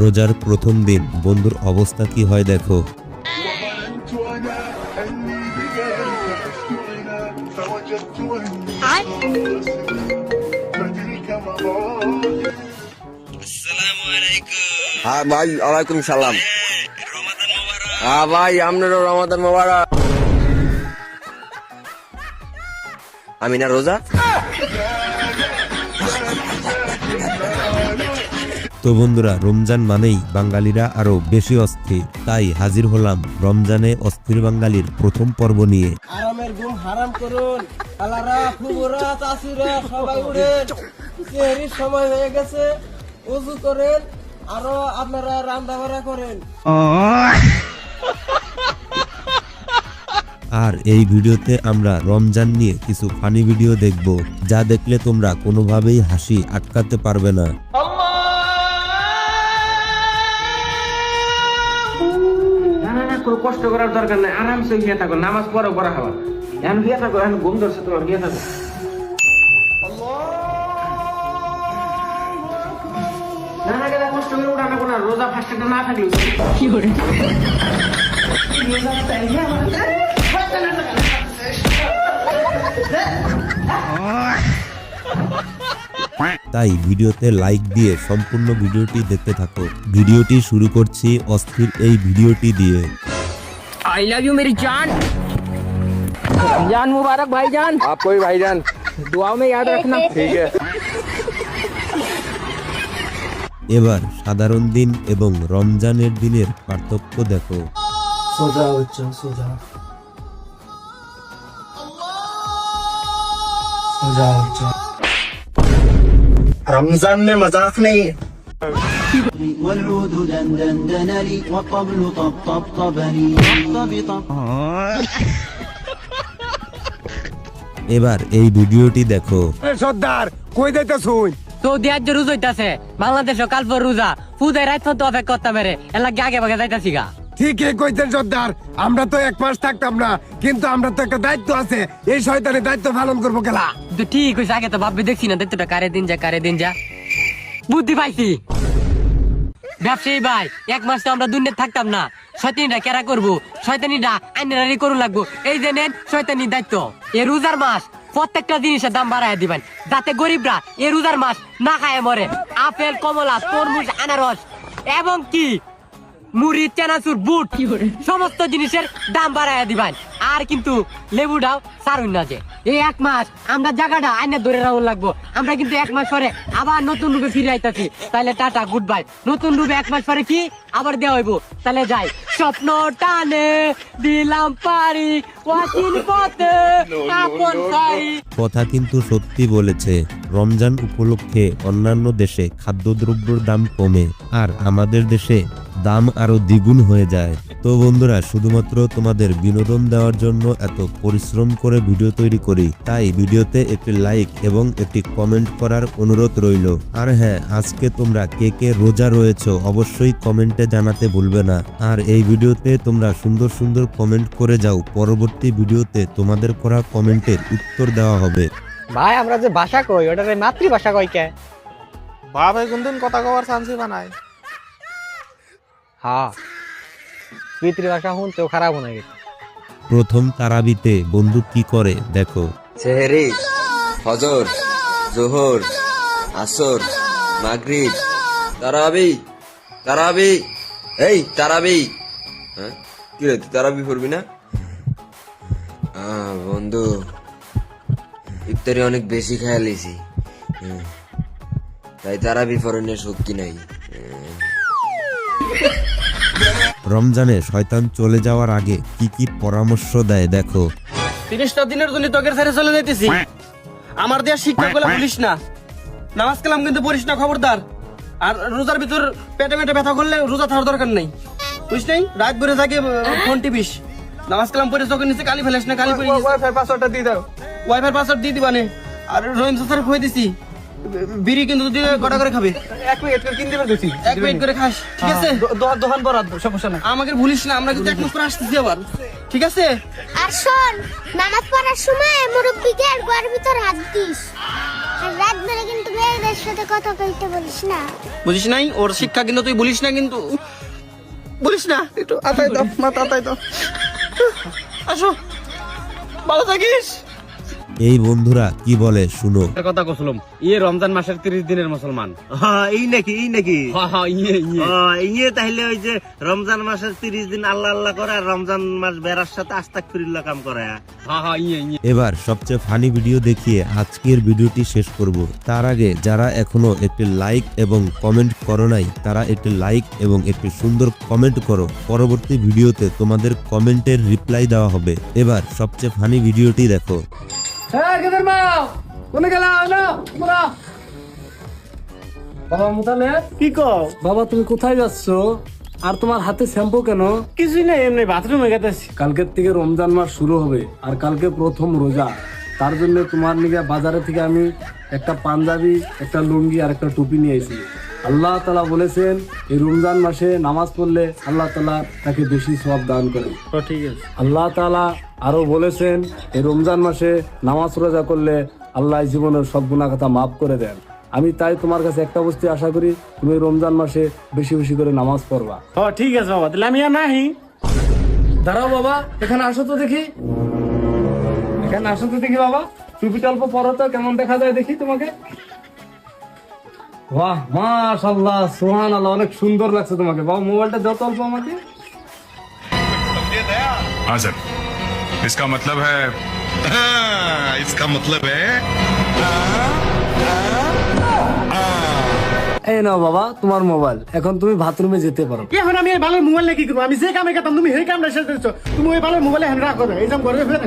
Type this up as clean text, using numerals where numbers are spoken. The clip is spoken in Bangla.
রোজার প্রথম দিন বন্ধুর অবস্থা কি হয় দেখো। হ্যাঁ ভাই, ওয়ালাইকুম সালাম। হ্যাঁ ভাই, আপনারও রমাদান মোবারক। আমি না রোজা। তো বন্ধুরা, রমজান মানেই বাঙালিরা আরো বেশি অস্থির, তাই হাজির হলাম রমজানে অস্থির বাঙালির প্রথম পর্ব নিয়ে। আরামের ঘুম হারাম করুন, আলারা ফুবরা চাষিরা সবাই উঠেন, সেহরির সময় হয়ে গেছে, ওযু করেন, আরো আপনারা রান্না বাড়া করেন। আর এই ভিডিওতে আমরা রমজান নিয়ে কিছু ফানি ভিডিও দেখব, যা দেখলে তোমরা কোনোভাবেই হাসি আটকাতে পারবে না। কোনো কষ্ট করার দরকার নাই, আরামসে গিয়ে থাকো, নামাজ পড়ো পড়া খাবার, এখন গিয়ে থাকো, এখন ঘুম ধরছে তোমার, গিয়ে থাকো। না না গেলে কষ্ট করে উঠানো কোনো রোজা ফাস্টটা না থাকলেও কি করে তাই ভিডিওতে লাইক দিয়ে সম্পূর্ণ ভিডিওটি দেখতে থাকো। ভিডিওটি শুরু করছি অস্থির এই ভিডিওটি দিয়ে। आई लव यू मेरी जान, जान मुबारक भाईजान। आपको भी भाईजान, दुआओं में याद रखना। ठीक है। এবার সাধারণ দিন এবং রমজানের দিনের পার্থক্য দেখো। সোজা হচ্ছে, সোজা সোজা হচ্ছে। रमजान में मजाक नहीं। والعود دندن لي والطبل طبطبني طبطب এবার এই ভিডিওটি দেখো। সর্দার কই যাইতে শুন? সৌদি আজ রোজা হইতাছে, বাংলাদেশ কাল পর রোজা, ফুদাই রাত পর্যন্ত অপেক্ষা করতে পারে, এলাকা আগে ভাগে যাইতাছি গা। ঠিকই কইতেন সর্দার, আমরা তো এক মাস থাকতাম না, কিন্তু আমরা তো একটা দায়িত্ব আছে, এই শয়তানের দায়িত্ব পালন করবো কেলা। তো ঠিক হইছে, আগে তো ভাববে দেখছি না, দেখতে কারে দিন যা কারে দিন যা। বুদ্ধি পাইছি ব্যবসায়ী ভাই, এক মাস তো আমরা দুনিয়া থাকতাম না, শয়তানিটা কেরা করবো, শয়তানিটা আইনারি করুন লাগবো। এই যে নেন শয়তানির দায়িত্ব, এ রোজার মাস প্রত্যেকটা জিনিসের দাম বাড়ায় দিবেন, যাতে গরিবরা এ রোজার মাস না খায় মরে। আপেল, কমলা, তরমুজ, আনারস এবং কি মুড়ি, চানাচুর, বুট সমস্ত জিনিসের দাম বাড়ায় দিবেন। আর কিন্তু লেবুটাও সারুন না, যে এই এক মাস আমরা জায়গাটা আইনে ধরে রাখুন লাগবো। আমরা কিন্তু এক মাস পরে আবার নতুন রূপে ফিরে আইতাছি, তাহলে টাটা গুড বাই। নতুন রূপে এক মাস পরে কি আবার দেওয়া হইব, তাহলে যাই। স্বপ্ন টানে দিলাম পারি, ওয়াকিল পথে আপন সারি। কথা কিন্তু সত্যি বলেছে, রমজান উপলক্ষে অন্যান্য দেশে খাদ্যদ্রব্যের দাম কমে, আর আমাদের দেশে দাম আরো দ্বিগুণ হয়ে যায়। তো বন্ধুরা, শুধুমাত্র তোমাদের বিনোদন দেওয়ার জন্য এত পরিশ্রম করে ভিডিও তৈরি করি, তাই ভিডিওতে একটি লাইক এবং একটি কমেন্ট করার অনুরোধ রইল। আর হ্যাঁ, আজকে তোমরা কে কে রোজা রয়েছো অবশ্যই কমেন্টে জানাতে ভুলবে না। আর এই ভিডিওতে তোমরা সুন্দর সুন্দর কমেন্ট করে যাও, পরবর্তী ভিডিওতে তোমাদের করা কমেন্টের উত্তর দেওয়া হবে। ভাই আমরা যে ভাষা কই, ওটা মাতৃভাষা কই কে? বাপ কোনদিন কথা কবার চান্সই বানায়। হ্যাঁ, পিতৃভাষা শুনতেও খারাপ হয়ে গেছে। প্রথম তারাবিতে বন্ধু কি করে দেখো। সেহরি, ফজর, জোহর, আসর, মাগরিব, তারাবি। তারাবি, এই তারাবি। হ্যাঁ কি রে, তুই তারাবি পড়বি না? বন্ধু, ইফতারি অনেক বেশি খেয়ে লিছি, তাই তারাবি পড়ানোর শক্তি নাই। রমজানে শয়তান চলে যাওয়ার আগে কি কি পরামর্শ দেয় দেখো। 30টা দিনের জন্য তোকের ছেড়ে চলে যাইতেছি, আমার দেয়া শিক্ষা গুলো ভুলিস না, নামাজ কালাম কিন্তু পড়িস না, খবরদার। আর রোজার ভিতর পেটে পেটে ব্যথা করলে রোজা থাকার দরকার নেই, বুঝছ নাই? রাত ভরে থাকে ফোন টিপিস, নামাজ কালাম পড়ে চোখের নিচে কালি ফেলিস না, কালি ওয়াইফাই পাসওয়ার্ডটা দিয়ে দাও, ওয়াইফাই পাসওয়ার্ড দিয়ে দিবানে। আর রহিম সাসার খুঁয়ে দিছি, বিড়ি কিন্তু তুই কটা করে খাবে, এক প্লেট করে কিনতে পারতেছি, এক প্লেট করে খাস, ঠিক আছে? দোকান বরাদ, সমস্যা নাই, আমাকে ভুলিস না, আমরা কিন্তু এক মাস পরে আসতেছি আবার, ঠিক আছে? আর শোন, নামাজ পড়ার সময় মুরব্বিদের ঘরের ভিতর হাত দিস, আর রাত ধরে কিন্তু মেয়েদের মেয়ের সাথে কথা বলতে বলিস না? বুঝিস নাই ওর শিক্ষা কিন্তু তুই বলিস না, কিন্তু বলিস না, একটু আতাই দাও মাথা আতাই দাও। আসো, ভালো থাকিস। এই বন্ধুরা কি বলে শুনো। কথা কসলম ইয়ে রমজান মাসের 30 দিনের মুসলমান। এই নাকি ইয়ে তাহলে ওই যে রমজান মাসের 30 দিন আল্লাহ আল্লাহ করে আর রমজান মাস বেরার সাথে আস্তাগফিরুল্লাহ কাম করে। ইয়ে এবার সবচেয়ে ফানি ভিডিও দেখিয়ে আজকের ভিডিওটি শেষ করব। তার আগে যারা এখনো একটি লাইক এবং কমেন্ট করো নাই, তারা একটি লাইক এবং একটি সুন্দর কমেন্ট করো। পরবর্তী ভিডিওতে তোমাদের কমেন্টের রিপ্লাই দেওয়া হবে। এবার সবচেয়ে ফানি ভিডিওটি দেখো। বাবা মুতালে কি কও? বাবা তুমি কোথায় যাচ্ছ? আর তোমার হাতে শ্যাম্পু কেন? কিছুই না, এমনি বাথরুমে গেতেছি। কালকের থেকে রমজান মাস শুরু হবে আর কালকে প্রথম রোজা। তার জন্য তোমার নিকে বাজারে থেকে আমি একটা পাঞ্জাবি, একটা লুঙ্গি আর একটা টুপি নিয়ে এসেছি। আল্লাহ তাআলা বলেছেন এই রমজান মাসে নামাজ পড়লে আল্লাহ তাআলা তাকে বেশি সওয়াব দান করেন। ঠিক আছে। আল্লাহ তাআলা আরো বলেছেন এই রমজান মাসে নামাজ রোজা করলে আল্লাহ জীবনের সব গুনাহ কথা মাফ করে দেন। আমি তাই তোমার কাছে একটা বস্তু আশা করি, তুমি রমজান মাসে বেশি বেশি করে নামাজ পড়বা। ঠিক আছে বাবা, তাহলে আমি আর নাহি। দাঁড়াও বাবা, এখানে আসো তো দেখি। এখানে আসো তো দেখি বাবা, টুপিটা অল্প পরো তো, কেমন দেখা যায় দেখি তোমাকে। বাহ মাশাআল্লাহ, সুবহানাল্লাহ, অনেক সুন্দর লাগছে তোমাকে। বাবা মোবাইলটা দাও তো অল্প আমাকে। हाँ सर, इसका मतलब है এই নাও বাবা তোমার মোবাইল, এখন তুমি বাথরুমে যেতে পারো। এখন আমি এই ভালো মোবাইল কি করবো? আমি যে কামে গেতাম তুমি সেই কামটা শেষ করেছো। তুমি ওই ভালো মোবাইল এখন রাখো না, এই যে ঘরে ফেলে